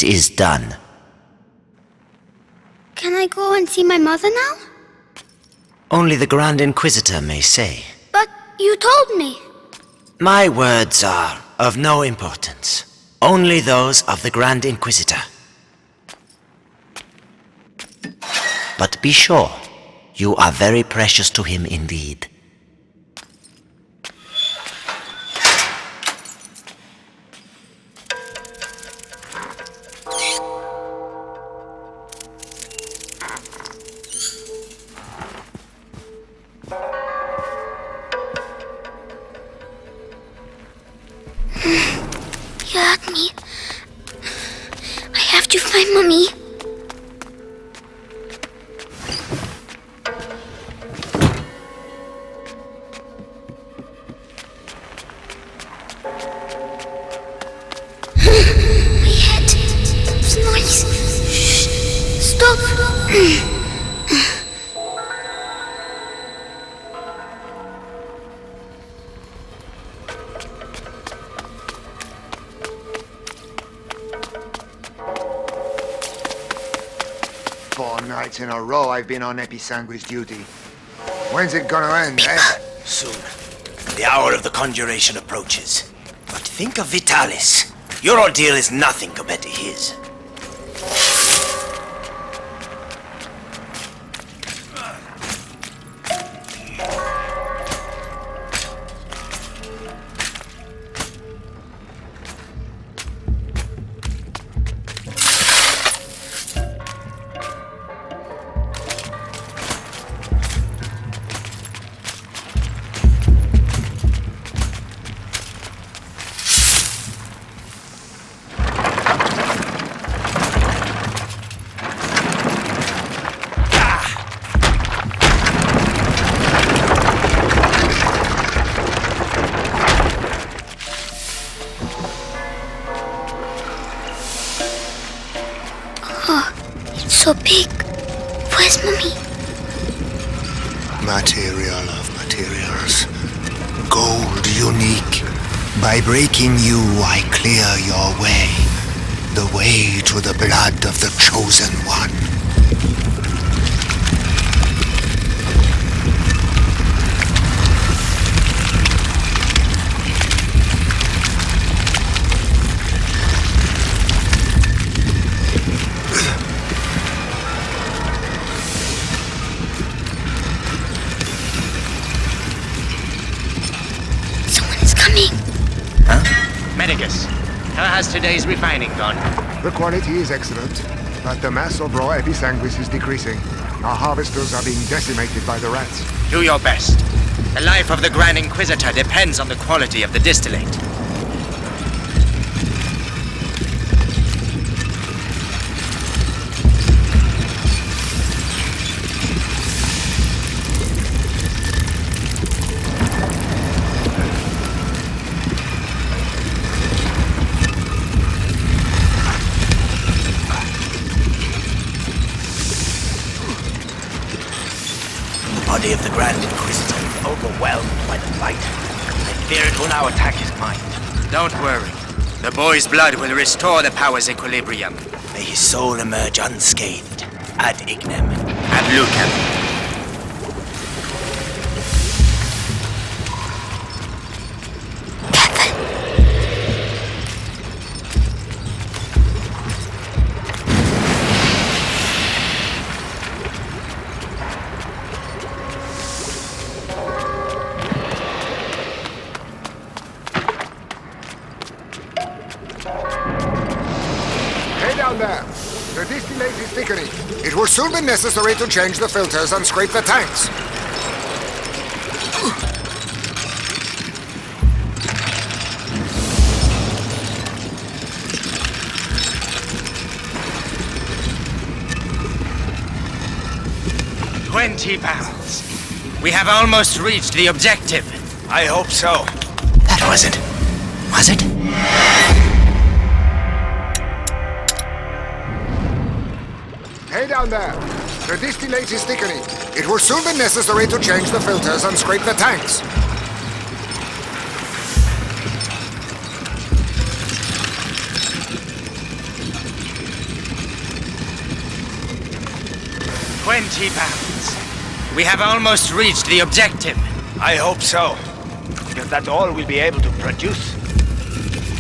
It is done. Can I go and see my mother now? Only the Grand Inquisitor may say. But you told me. My words are of no importance. Only those of the Grand Inquisitor. But be sure, you are very precious to him indeed. You hurt me. I have to find Mommy. My head. It's noise. Shh. Stop. Four nights in a row I've been on Episanguis duty. When's it gonna end, eh? Soon. The hour of the conjuration approaches. But think of Vitalis. Your ordeal is nothing compared to his. So big. Where's Mommy? Material of materials. Gold unique. By breaking you, I clear your way. The way to the blood of the chosen one. Medicus, how has today's refining gone? The quality is excellent, but the mass of raw Episanguis is decreasing. Our harvesters are being decimated by the rats. Do your best. The life of the Grand Inquisitor depends on the quality of the distillate. The body of the Grand Inquisitor is overwhelmed by the light. I fear it will now attack his mind. Don't worry. The boy's blood will restore the power's equilibrium. May his soul emerge unscathed. Ad ignem. Ad lucem. There. The distillate is thickening. It will soon be necessary to change the filters and scrape the tanks. £20. We have almost reached the objective. I hope so. That was it. Was it? Hey down there. The distillate is thickening. It will soon be necessary to change the filters and scrape the tanks. 20 pounds. We have almost reached the objective. I hope so. Because that's all we'll be able to produce.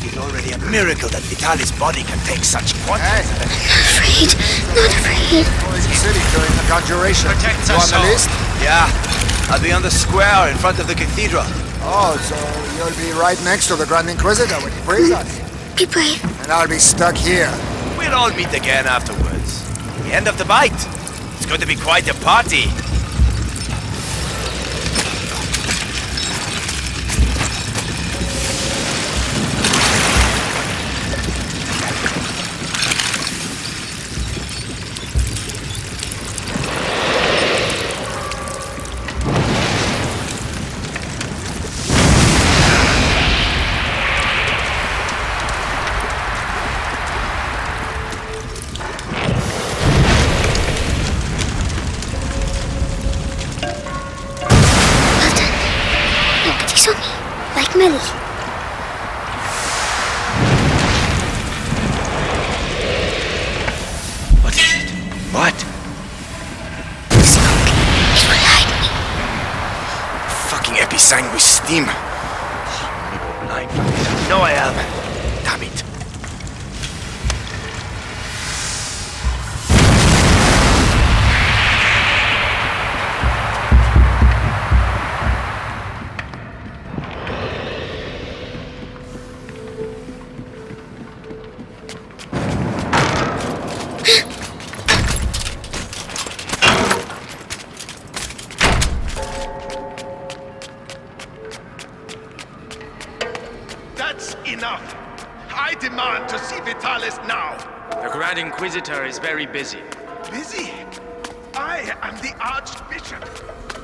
It's already a miracle that Vitalis' body can take such quantities. Afraid. Not afraid. Poison City during the conjuration. Protects You us on the all. list? Yeah, I'll be on the square in front of the cathedral. Oh, so you'll be right next to the Grand Inquisitor when he prays us. Be brave. And I'll be stuck here. We'll all meet again afterwards. The end of the bite. It's going to be quite a party. Well done. Nobody saw me. Like Melly. What is it? What? The smoke. It will hide me. Fucking episanguis steam. Blind from this. I know I am. Damn it. That's enough. I demand to see Vitalis now. The Grand Inquisitor is very busy. Busy? I am the Archbishop.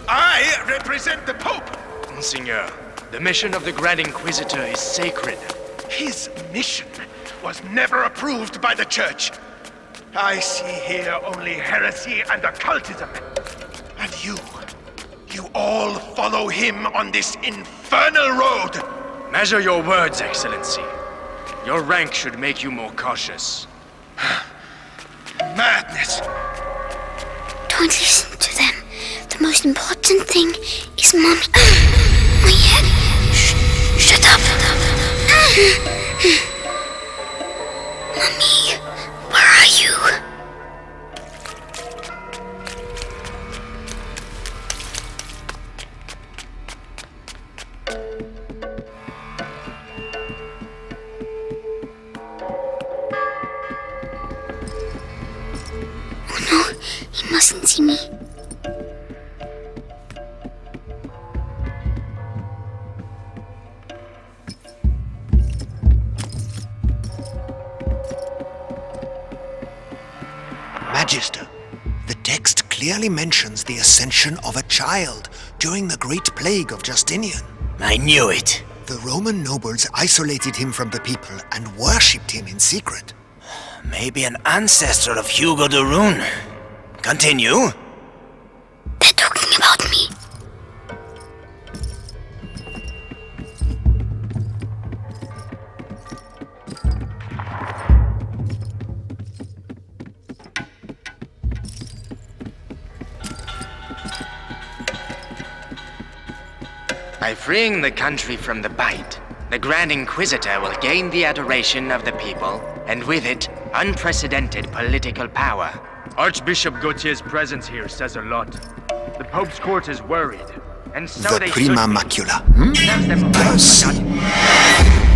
I represent the Pope. Monseigneur, the mission of the Grand Inquisitor is sacred. His mission was never approved by the Church. I see here only heresy and occultism. And you all follow him on this infernal road. Measure your words, Excellency. Your rank should make you more cautious. Madness. Don't listen to them. The most important thing is Mommy. My head. Shut up. Mommy, where are you? Oh no, he mustn't see me. Magister, the text clearly mentions the ascension of a child during the Great Plague of Justinian. I knew it. The Roman nobles isolated him from the people and worshipped him in secret. Maybe an ancestor of Hugo de Rune. Continue. They're talking about me. By freeing the country from the bite, the Grand Inquisitor will gain the adoration of the people, and with it, unprecedented political power. Archbishop Gautier's presence here says a lot. The Pope's court is worried, and so The they Prima should be. Macula. Serves them right, Yes. but not-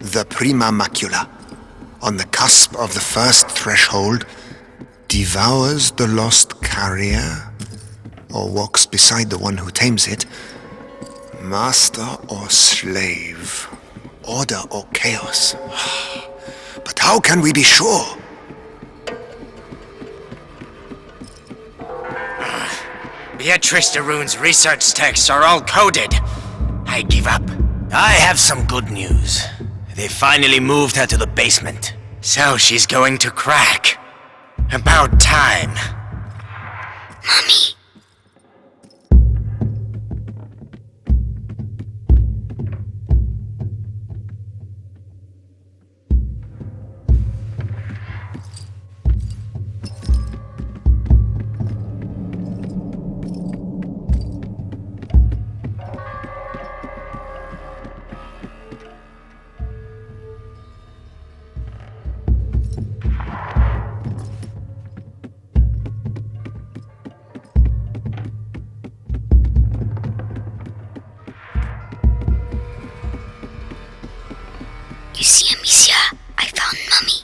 The Prima Macula, on the cusp of the first threshold, devours the lost carrier, or walks beside the one who tames it, master or slave, order or chaos. But how can we be sure? Beatrice de Rune's research texts are all coded. I give up. I have some good news. They finally moved her to the basement. So she's going to crack. About time. Mommy. You see, Amicia, I found Mummy.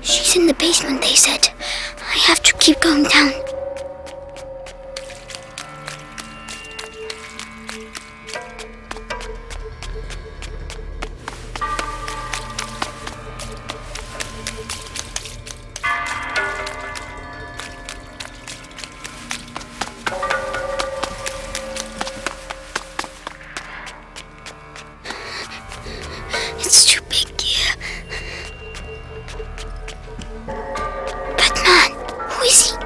She's in the basement, they said. I have to keep going down. It's too big here. That man, who is he?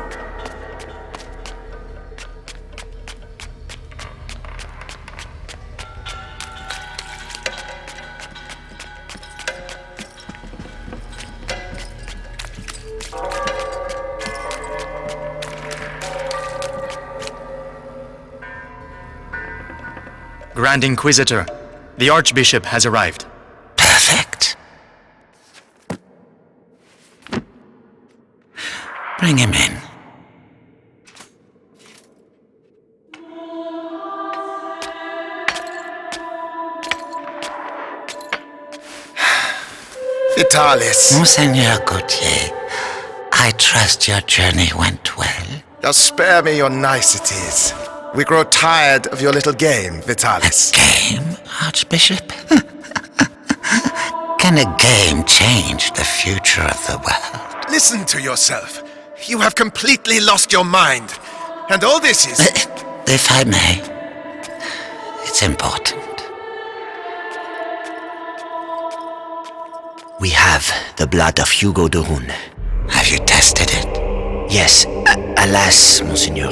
Grand Inquisitor, the Archbishop has arrived. Perfect. Bring him in. Vitalis, Monseigneur Gautier, I trust your journey went well. just spare me your niceties. We grow tired of your little game, Vitalis. Game, Archbishop? Can a game change the future of the world? Listen to yourself. You have completely lost your mind. And all this is... If I may, it's important. We have the blood of Hugo de Rune. Have you tested it? Yes, alas, Monseigneur.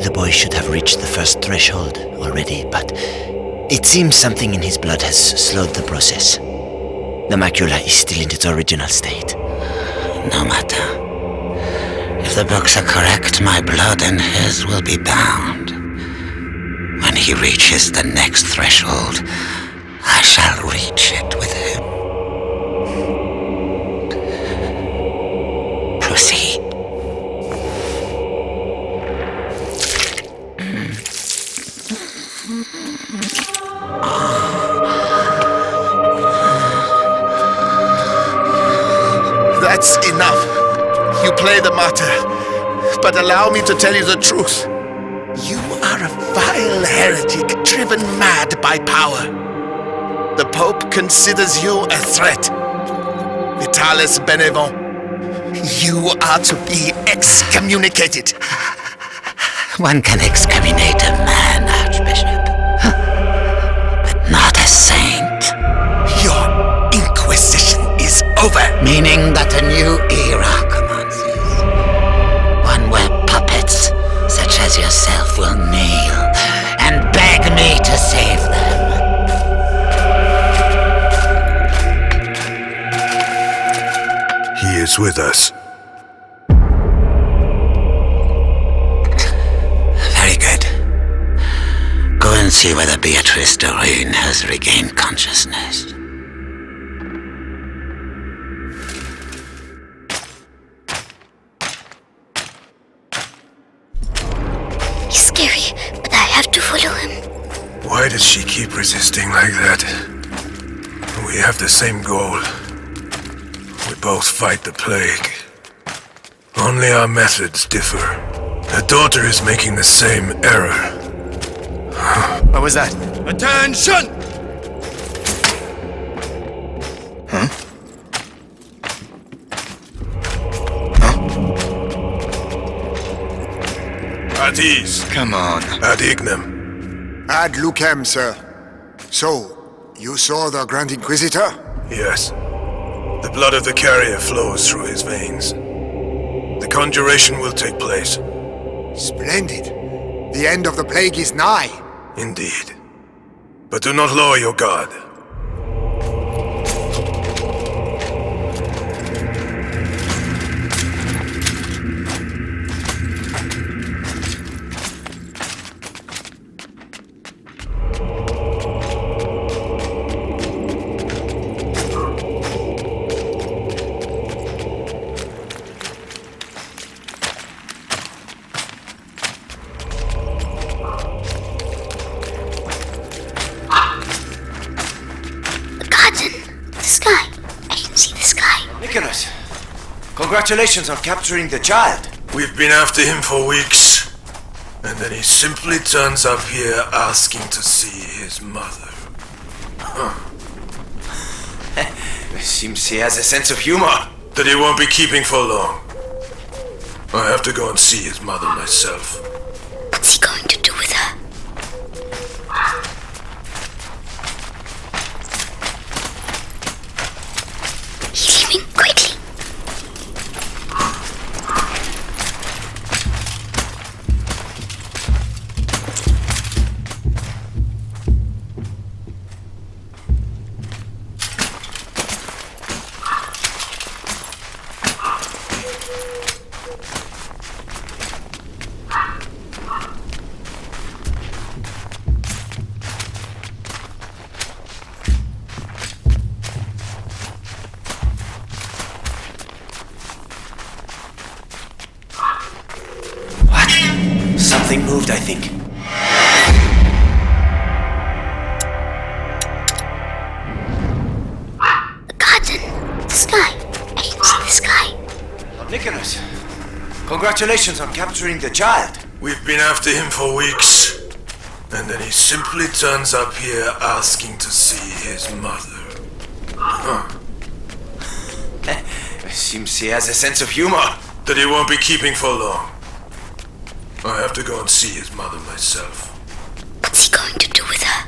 The boy should have reached the first threshold already, but it seems something in his blood has slowed the process. The macula is still in its original state. No matter. If the books are correct, my blood and his will be bound. When he reaches the next threshold, I shall reach it with him. Proceed. That's enough. You play the martyr. But allow me to tell you the truth. You are a vile heretic driven mad by power. The Pope considers you a threat. Vitalis Benevent, you are to be excommunicated. One can excommunicate a man, Archbishop, but not a saint. Your inquisition is over. Meaning that a new era commences. One where puppets such as yourself will kneel and beg me to save them. He is with us. Very good. Go and see whether Beatrice de Rune has regained consciousness. He's scary, but I have to follow him. Why does she keep resisting like that? We have the same goal. We both fight the plague. Only our methods differ. Her daughter is making the same error. What was that? Attention! At ease. Come on. Ad ignem. Ad lucem, sir. So, you saw the Grand Inquisitor? Yes. The blood of the carrier flows through his veins. The conjuration will take place. Splendid. The end of the plague is nigh. Indeed. But do not lower your guard. Congratulations on capturing the child. We've been after him for weeks. And then he simply turns up here asking to see his mother. Seems he has a sense of humor. That he won't be keeping for long. I have to go and see his mother myself. What's he going to do with her? He's leaving quickly. Something moved, I think. The garden. The sky. I can see the sky. Lord Nicholas, congratulations on capturing the child. We've been after him for weeks. And then he simply turns up here asking to see his mother. Seems he has a sense of humor. That he won't be keeping for long. I have to go and see his mother myself. What's he going to do with her?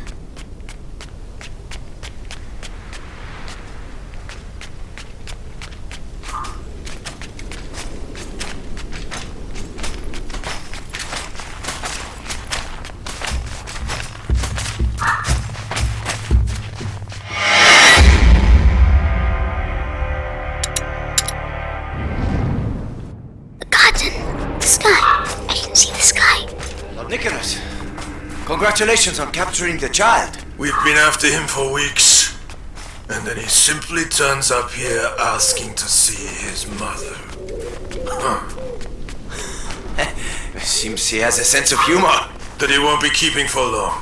The garden. The sky. I can see the sky. Lord Nicholas, congratulations on capturing the child. We've been after him for weeks. And then he simply turns up here asking to see his mother. Seems he has a sense of humor. That he won't be keeping for long.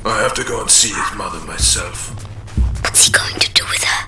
I have to go and see his mother myself. What's he going to do with her?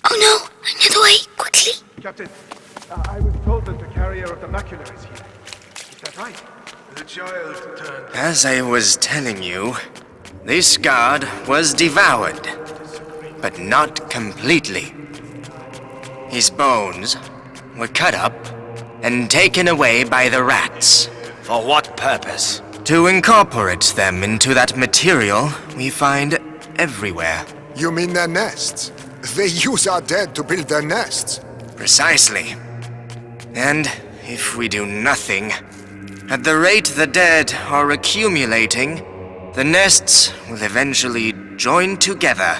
Oh no! Another way! Quickly! Captain, I was told that the carrier of the macula is here. Is that right? The child turned... As I was telling you, this guard was devoured, but not completely. His bones were cut up and taken away by the rats. For what purpose? To incorporate them into that material we find everywhere. You mean their nests? They use our dead to build their nests. Precisely. And if we do nothing, at the rate the dead are accumulating, The nests will eventually join together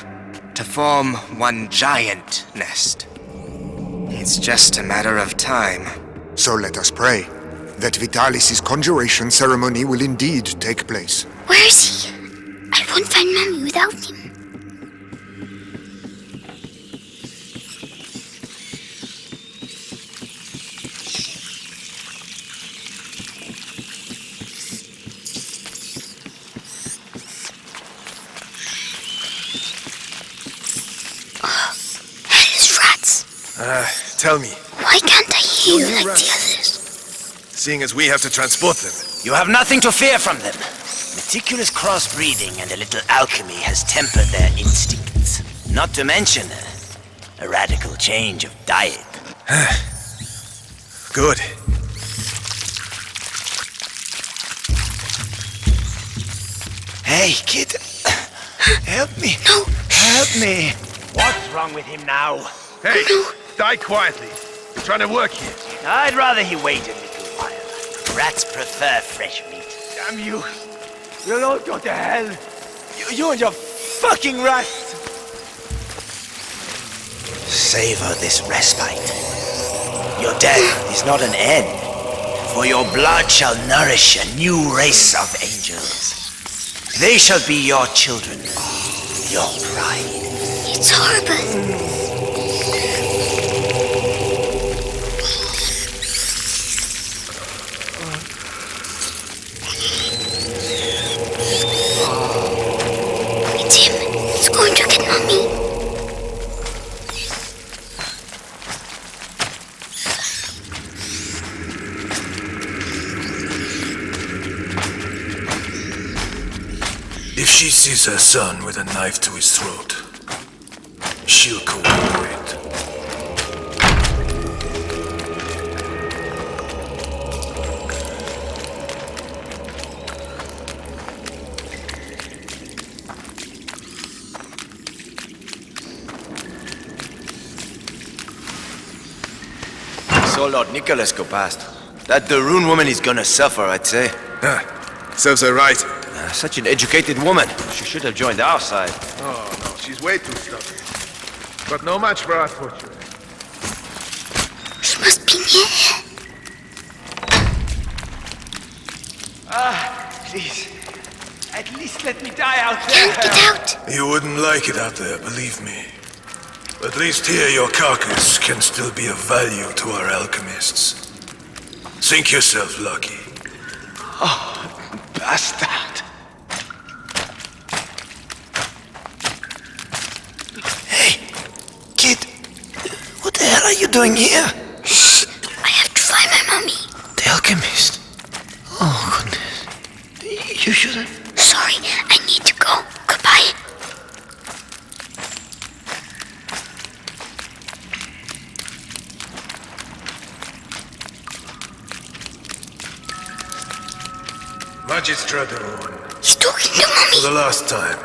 to form one giant nest. It's just a matter of time. So let us pray that Vitalis' conjuration ceremony will indeed take place. Where is he? I won't find Mommy without him. Tell me, Why can't I hear you like the others? seeing as we have to transport them, You have nothing to fear from them. Meticulous crossbreeding and a little alchemy has tempered their instincts. Not to mention a radical change of diet. good. Hey, kid. Help me. No. Help me. What's wrong with him now? Hey, die quietly. We're trying to work here. I'd rather he wait a little while. Rats prefer fresh meat. Damn you. You'll all go to hell. You and your fucking rats. Savor this respite. Your death is not an end, for your blood shall nourish a new race of angels. They shall be your children, your pride. It's horrible. It's him. He's going to get Mommy. If she sees her son with a knife to his throat, she'll cooperate. So Lord Nicholas go past. That the Rune woman is gonna suffer, I'd say. Serves her right. Such an educated woman. She should have joined our side. Oh, no, she's way too stubborn. But no match for our torture. He must be near here. Please. At least let me die out there. Can't get out. You wouldn't like it out there, believe me. At least here your carcass can still be of value to our alchemists. Think yourself lucky. Bastard. Hey, kid. What the hell are you doing here? Shh. I have to find my Mommy. The alchemist. Oh, goodness. You shouldn't. Sorry, I need to go. Goodbye. Magistrate Rune, He's talking to for Mommy. the last time,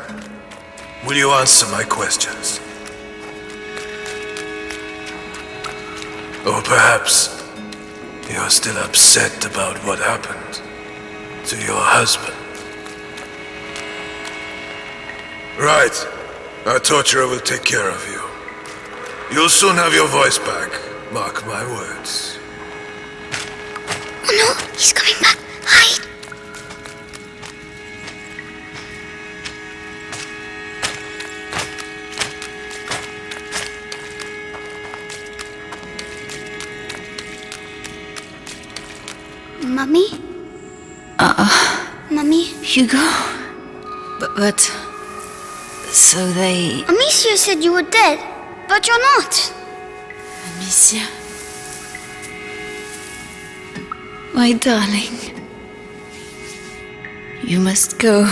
will you answer my questions? Or perhaps you're still upset about what happened to your husband. Right. Our torturer will take care of you. You'll soon have your voice back. Mark my words. Oh no, he's coming back. Hide. Mommy? Mommy? Hugo? But... So they... Amicia said you were dead, but you're not. Amicia? My darling. You must go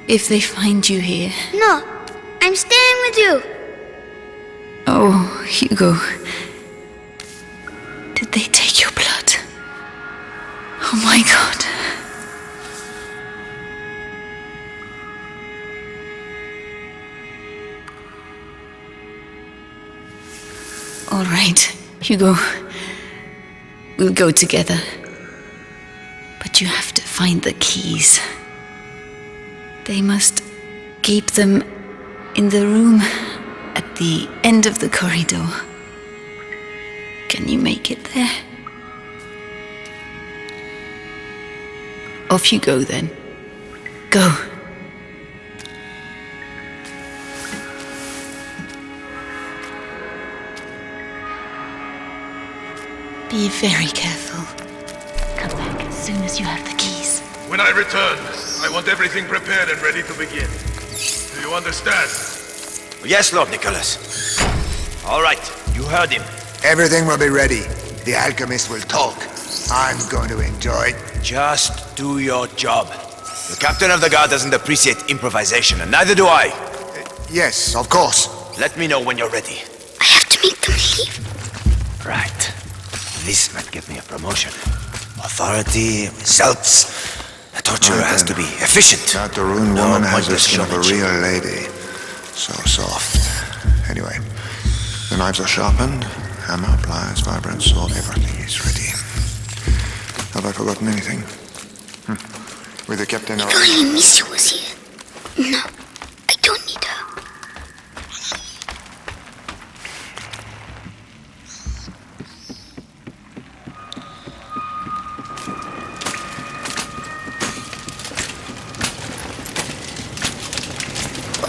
if they find you here. No, I'm staying with you. Oh, Hugo. Did they take your blood? Oh my God. All right, Hugo. We'll go together. But you have to find the keys. They must keep them in the room at the end of the corridor. Can you make it there? Off you go then. Go. Be very careful. Come back as soon as you have the keys. When I return, I want everything prepared and ready to begin. Do you understand? Yes, Lord Nicholas. All right, you heard him. Everything will be ready. The alchemist will talk. I'm going to enjoy. Just do your job. The captain of the guard doesn't appreciate improvisation, and neither do I. Yes, of course. Let me know when you're ready. I have to make them leave. Right. This might give me a promotion. Authority, results. A torturer has to be efficient. That the rune No woman has the pointless skin of a showmanship. real lady. So soft. Anyway, the knives are sharpened. Hammer, pliers, vibrant sword, everything is ready. Have I forgotten anything? With the captain If or... only Missy was here. No, I don't need her.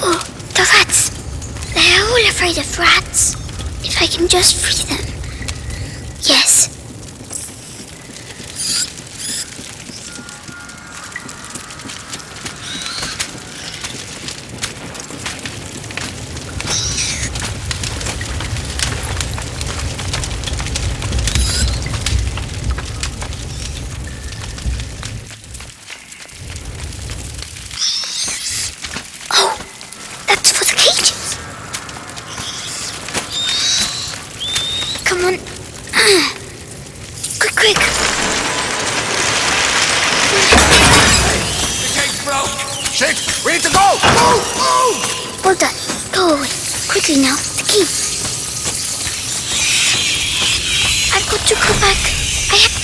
Oh, the rats. They're all afraid of rats. If I can just free them. Yes. Oh, that's for the cages. Come on. Quick, quick. Shake! We need to go! Move! Move! Well done. Go away. Quickly now. The key. I've got to go back. I have...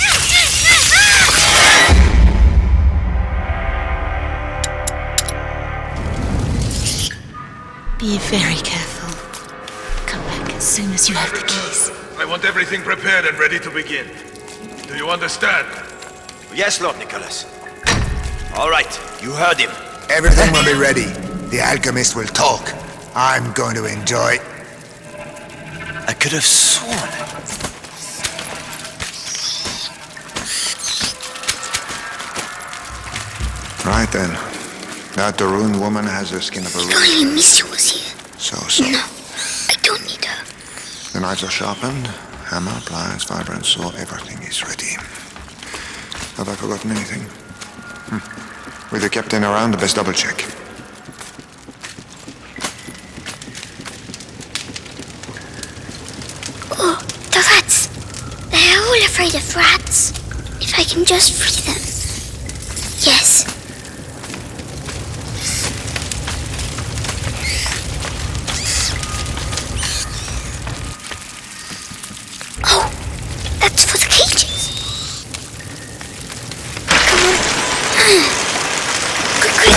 Be very careful. Come back as soon as you have the keys. I want everything prepared and ready to begin. Do you understand? Yes, Lord Nicholas. All right, you heard him. Everything will be ready. The alchemist will talk. I'm going to enjoy. I could have sworn. Right then. That the rune woman has the skin of a If real... only Missy was here. So. No, I don't need her. The knives are sharpened. Hammer, pliers, vibrant sword, everything is ready. Have I forgotten anything? With the captain around, the best double check. Oh, the rats. They're all afraid of rats. If I can just free them. Yes. Oh, that's for the cages. Come on. Quick, quick.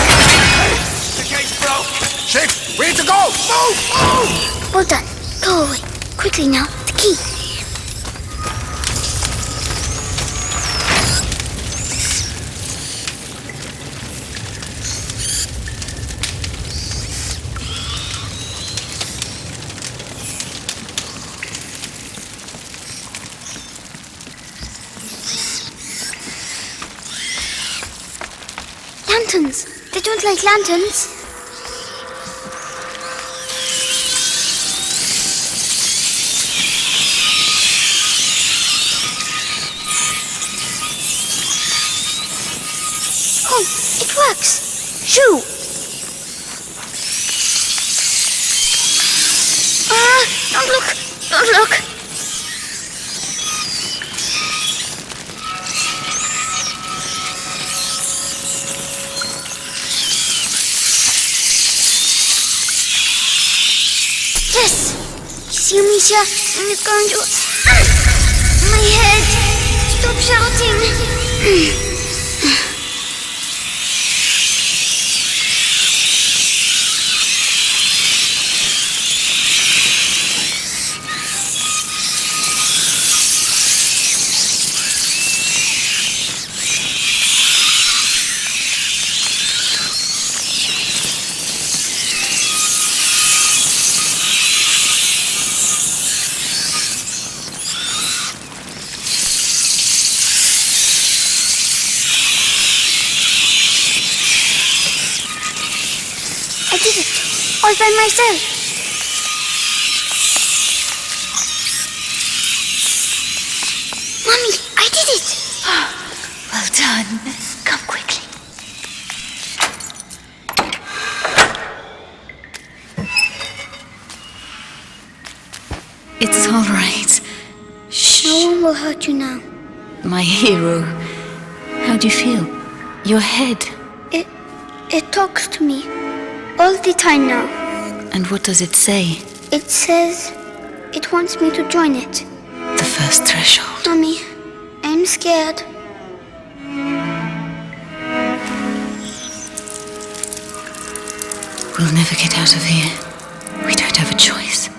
The cage broke. Shake! We need to go! Move! Move! Well done. Go away. Quickly now. The key. Lanterns. They don't like lanterns. Oh, it works. Shoo! Ah, don't look. Don't look. Yes! You see, Misha? I'm just going to... My head! Stop shouting! all by myself. Mommy, I did it! Well done. Come quickly. It's all right. Shh. No one will hurt you now. My hero. How do you feel? Your head. It talks to me. All the time now. And what does it say? It says it wants me to join it. The first threshold. Mommy, I'm scared. We'll never get out of here. We don't have a choice.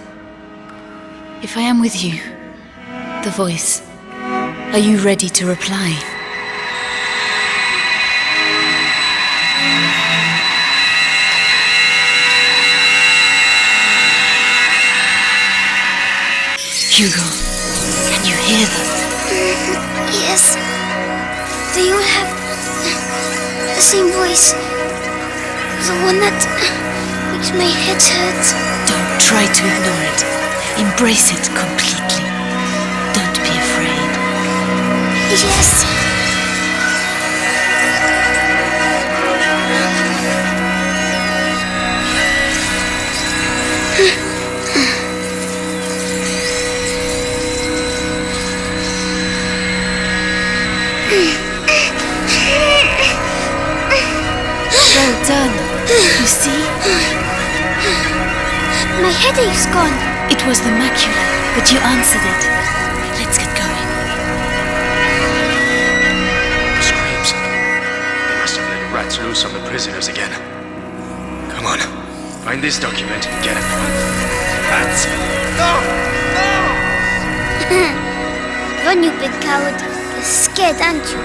If I am with you, the voice, are you ready to reply? Hugo, can you hear them? Yes. They all have the same voice. The one that makes my head hurt. Don't try to ignore it. Embrace it completely. Don't be afraid. Yes. Well done. You see? My headache's gone. It was the macula, but you answered it. Let's get going. Screams. They must have let rats loose on the prisoners again. Come on. Find this document and get it. Rats. Run, you big coward. You're scared, aren't you?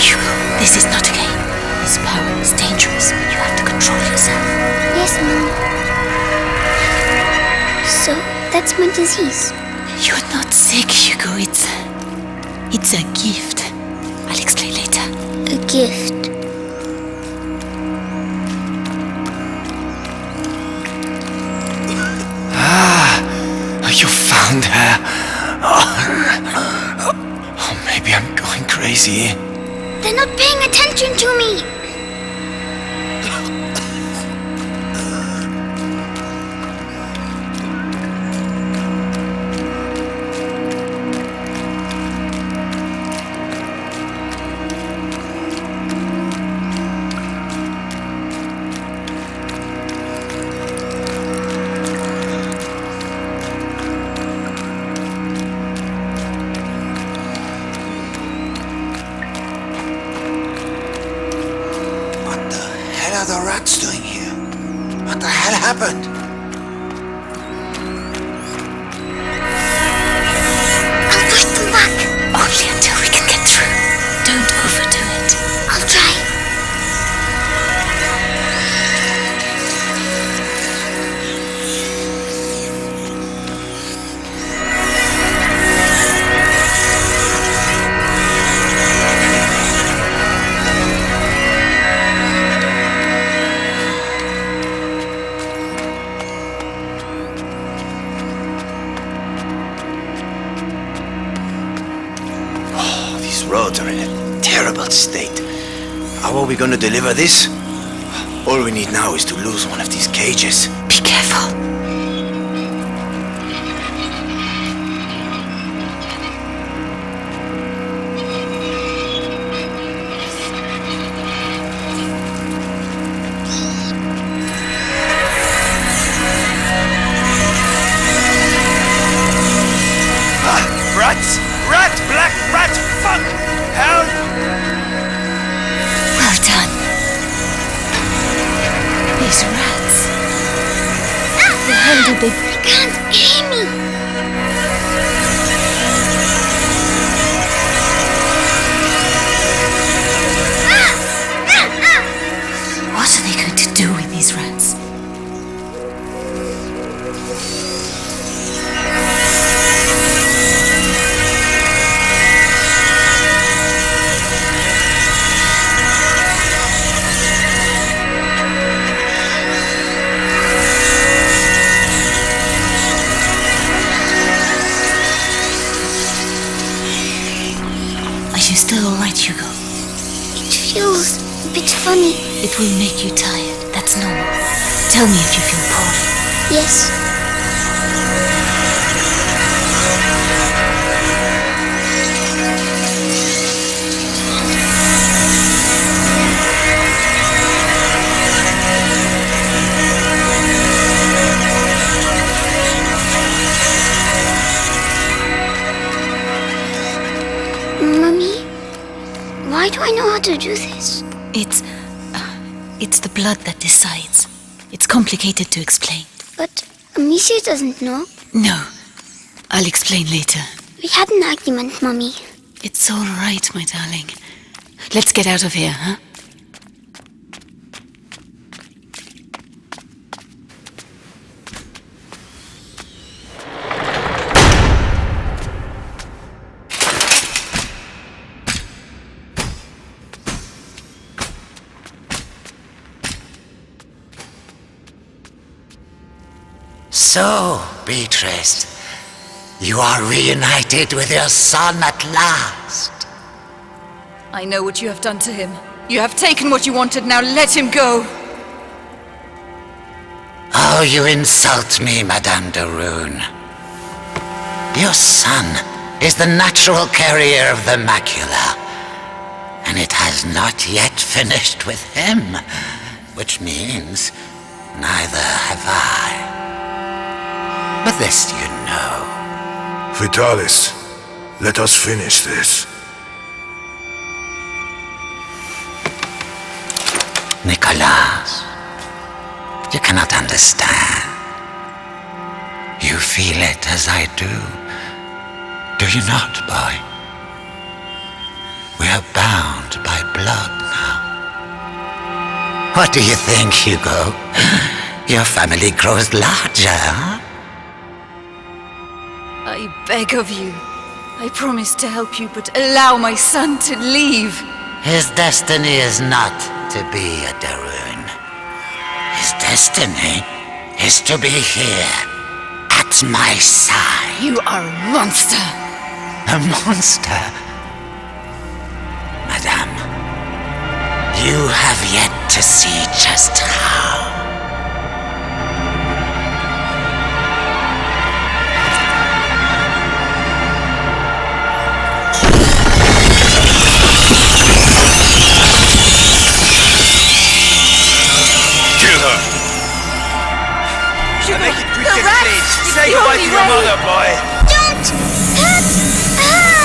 Hugo, this is not a game. This power is dangerous. You have to control yourself. Yes, Mom. So, that's my disease. You're not sick, Hugo. It's a gift. I'll explain later. A gift. You found her. Oh, maybe I'm going crazy. They're not paying attention to me. What are the rats doing here? What the hell happened? I'll push them back. Only until we can get through. Don't overdo it. I'll try. Roads are in a terrible state. How are we going to deliver this? All we need now is to lose one of these cages. Be careful. Rats! Rat! Black rat! Fuck! Help! Well done. These rats. The hell did they... They can't hear me. What are they going to do with these rats? still alright, Hugo? It feels a bit funny. It will make you tired. That's normal. Tell me if you feel poorly. Yes. Mummy, why do I know how to do this? It's the blood that decides. It's complicated to explain. But Amicia doesn't know. No, I'll explain later. We had an argument, Mummy. It's all right, my darling. Let's get out of here, huh? So, Beatrice, you are reunited with your son at last. I know what you have done to him. You have taken what you wanted, now let him go! Oh, you insult me, Madame de Rune. Your son is the natural carrier of the macula, and it has not yet finished with him, which means neither have I. But this you know. Vitalis, let us finish this. Nicholas, you cannot understand. You feel it as I do. Do you not, boy? We are bound by blood now. What do you think, Hugo? Your family grows larger, huh? I beg of you. I promise to help you, but allow my son to leave. His destiny is not to be a de Rune. His destiny is to be here, at my side. You are a monster. A monster? Madame, you have yet to see just how. Say goodbye to your mother, boy! Don't hurt her!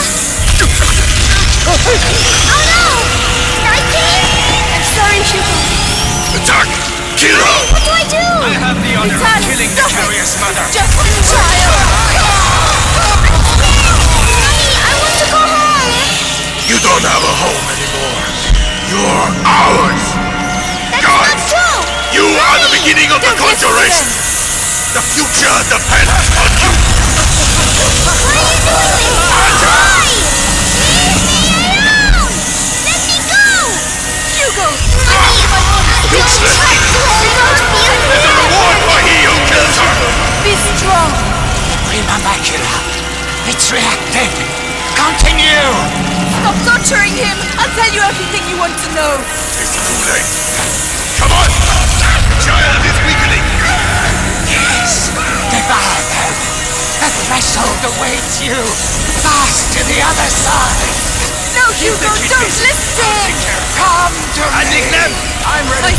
Oh no! I can't! I'm sorry, Hugo. Attack! Kill her! What do I do? I have the honor of Vitalis, killing the stop it! carrier's mother! Just a child! Mommy, I want to go home! You don't have a home anymore. You're ours! That's not true! You are the beginning of the conjuration! The future depends on you! Why are you doing this? Why? Leave me alone! Let me go! Hugo! Useless! There's a reward for he who kills her! Be strong! Prima macula. It's reacting. Continue. Stop torturing him! I'll tell you everything you want to know! It's too late. Come on! The child is weakening! Yes. Devour them. The threshold awaits you. Fast to the other side. No, Hugo, don't listen! Come to I me. dig them! I'm ready!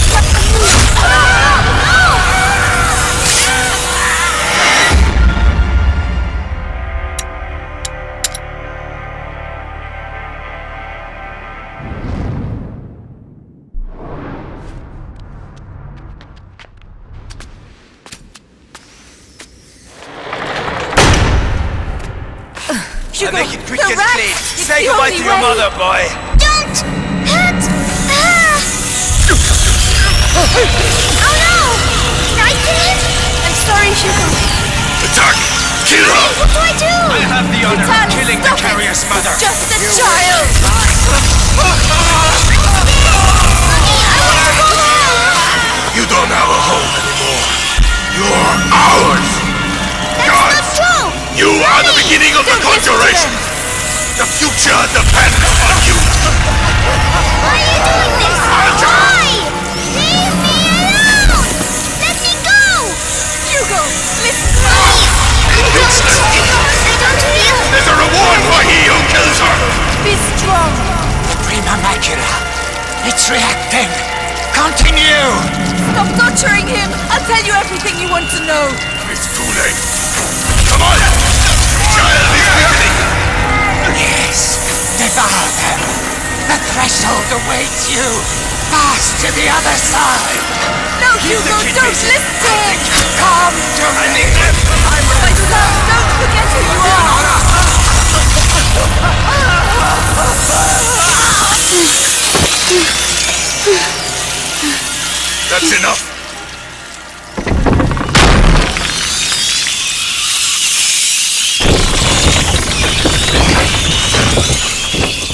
Hugo, Make it quick the and rat! clean! It's Say the goodbye only to your way. mother, boy! Don't hurt her! Oh no! Did I kill him? I'm sorry, Hugo. Attack! Kill her! What do I do? I have the honor of Vitalis, killing the stop it. carrier's mother! Just a child! You don't have a home anymore. You're ours! That's not true! You are the beginning of the conjuration! The future depends on you! macula. It's reacting. Continue! Stop torturing him! I'll tell you everything you want to know! It's too late. Come on! The child is weakening! Yes, devour them. The threshold awaits you. Pass to the other side. No, Hugo, don't listen to him! Come to me. My son, don't forget who you are! That's enough.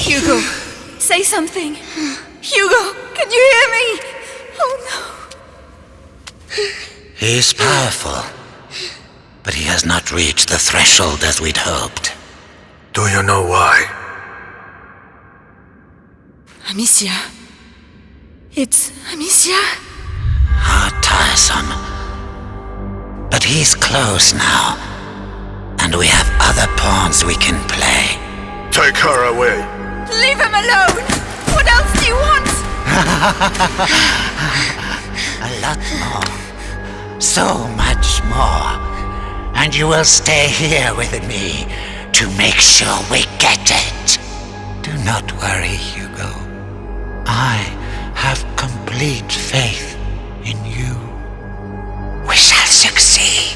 Hugo, say something. Hugo, can you hear me? Oh no. He's powerful, but he has not reached the threshold as we'd hoped. Do you know why? Amicia. It's Amicia. How tiresome. But he's close now, and we have other pawns we can play. Take her away. Leave him alone! What else do you want? A lot more. So much more. And you will stay here with me to make sure we get it. Do not worry, Hugo. I have complete faith in you. We shall succeed.